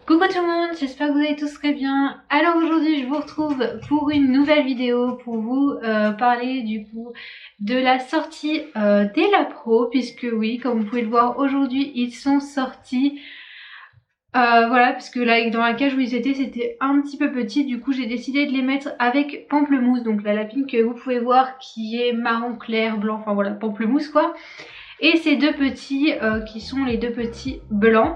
Coucou tout le monde, j'espère que vous allez tous très bien. Alors aujourd'hui je vous retrouve pour une nouvelle vidéo pour vous parler du coup de la sortie des Lapro, puisque oui, comme vous pouvez le voir aujourd'hui ils sont sortis. Voilà, parce que là dans la cage où ils étaient c'était un petit peu petit, du coup j'ai décidé de les mettre avec Pamplemousse, donc la lapine que vous pouvez voir qui est marron clair, blanc, enfin voilà, Pamplemousse quoi. Et ces deux petits qui sont les deux petits blancs.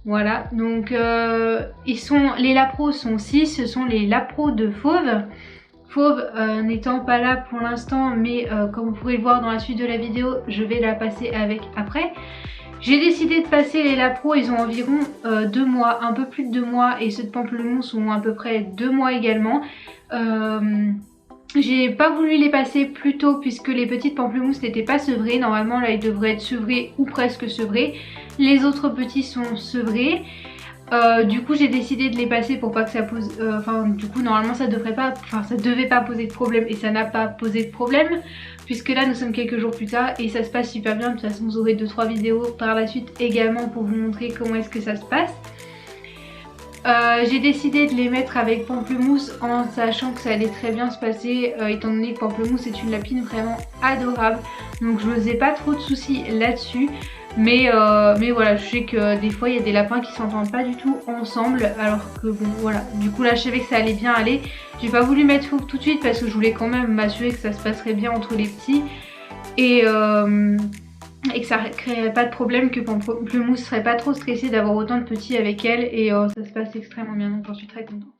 Voilà, donc les Lapro sont 6, ce sont les Lapro de Fauve. Fauve n'étant pas là pour l'instant, mais comme vous pouvez le voir dans la suite de la vidéo, je vais la passer avec après. J'ai décidé de passer les Lapro, ils ont environ 2 mois, un peu plus de 2 mois, et ceux de Pamplemousse ont à peu près 2 mois également. J'ai pas voulu les passer plus tôt puisque les petites Pamplemousses n'étaient pas sevrées. Normalement là ils devraient être sevrés ou presque sevrés. Les autres petits sont sevrés. Du coup j'ai décidé de les passer pour pas que ça pose... du coup normalement ça devait pas poser de problème et ça n'a pas posé de problème. Puisque là nous sommes quelques jours plus tard et ça se passe super bien. De toute façon vous aurez 2-3 vidéos par la suite également pour vous montrer comment est-ce que ça se passe. J'ai décidé de les mettre avec Pamplemousse en sachant que ça allait très bien se passer étant donné que Pamplemousse est une lapine vraiment adorable, donc je me faisais pas trop de soucis là-dessus, mais voilà, je sais que des fois il y a des lapins qui s'entendent pas du tout ensemble, alors que bon voilà, du coup là je savais que ça allait bien aller. J'ai pas voulu mettre Fauve tout de suite parce que je voulais quand même m'assurer que ça se passerait bien entre les petits et que ça créerait pas de problème, que Pamplemousse serait pas trop stressée d'avoir autant de petits avec elle, et ça se passe extrêmement bien, donc j'en suis très contente.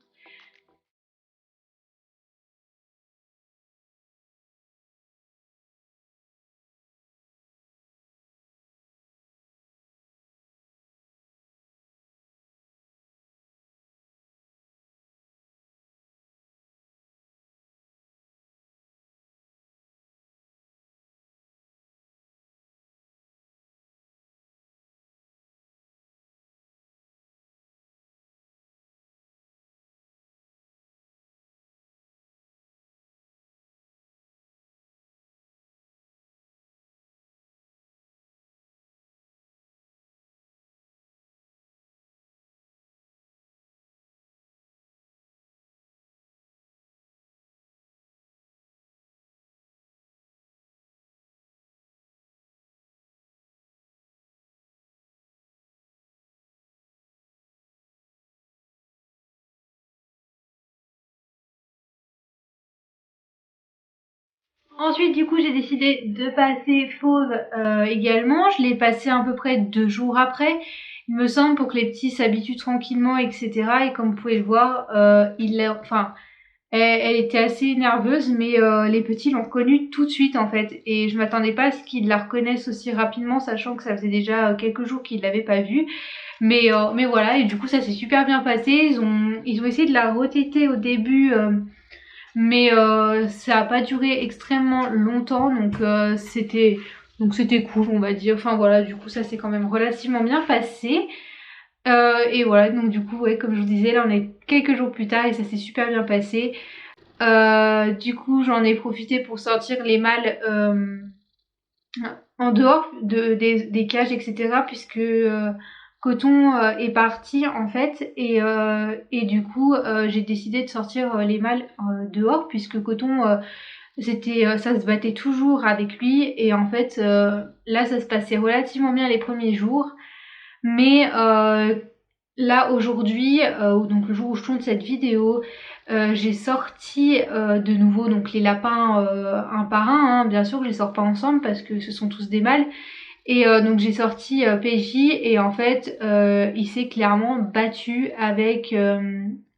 Ensuite du coup j'ai décidé de passer Fauve également. Je l'ai passé à peu près 2 jours après, il me semble, pour que les petits s'habituent tranquillement, etc. Et comme vous pouvez le voir, elle était assez nerveuse, mais les petits l'ont reconnue tout de suite en fait. Et je m'attendais pas à ce qu'ils la reconnaissent aussi rapidement, sachant que ça faisait déjà quelques jours qu'ils l'avaient pas vue. Mais voilà, et du coup ça s'est super bien passé. Ils ont essayé de la retéter au début, mais ça a pas duré extrêmement longtemps, donc c'était cool on va dire. Enfin voilà, du coup ça s'est quand même relativement bien passé. Et voilà, donc du coup ouais, comme je vous disais, là on est quelques jours plus tard et ça s'est super bien passé. Du coup j'en ai profité pour sortir les mâles en dehors des cages, etc. puisque Coton est parti en fait, et du coup j'ai décidé de sortir les mâles dehors, puisque Coton ça se battait toujours avec lui, et en fait là ça se passait relativement bien les premiers jours, mais là aujourd'hui, donc le jour où je tourne cette vidéo, j'ai sorti de nouveau donc les lapins un par un, hein. Bien sûr que je les sors pas ensemble parce que ce sont tous des mâles. Et donc j'ai sorti PJ, et en fait il s'est clairement battu avec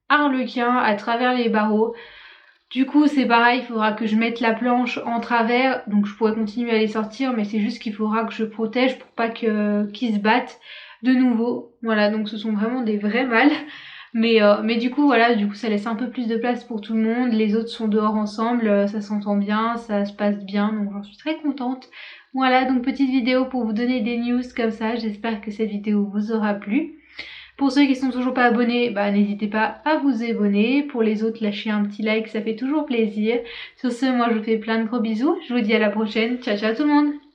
Arlequin à travers les barreaux. Du coup c'est pareil, il faudra que je mette la planche en travers, donc je pourrais continuer à les sortir, mais c'est juste qu'il faudra que je protège pour pas qu'ils se battent de nouveau. Voilà, donc ce sont vraiment des vrais mâles. Mais du coup voilà, du coup ça laisse un peu plus de place pour tout le monde. Les autres sont dehors ensemble, ça s'entend bien, ça se passe bien, donc j'en suis très contente. Voilà, donc petite vidéo pour vous donner des news comme ça. J'espère que cette vidéo vous aura plu. Pour ceux qui sont toujours pas abonnés, bah n'hésitez pas à vous abonner. Pour les autres, lâchez un petit like, ça fait toujours plaisir. Sur ce, moi je vous fais plein de gros bisous. Je vous dis à la prochaine. Ciao ciao tout le monde.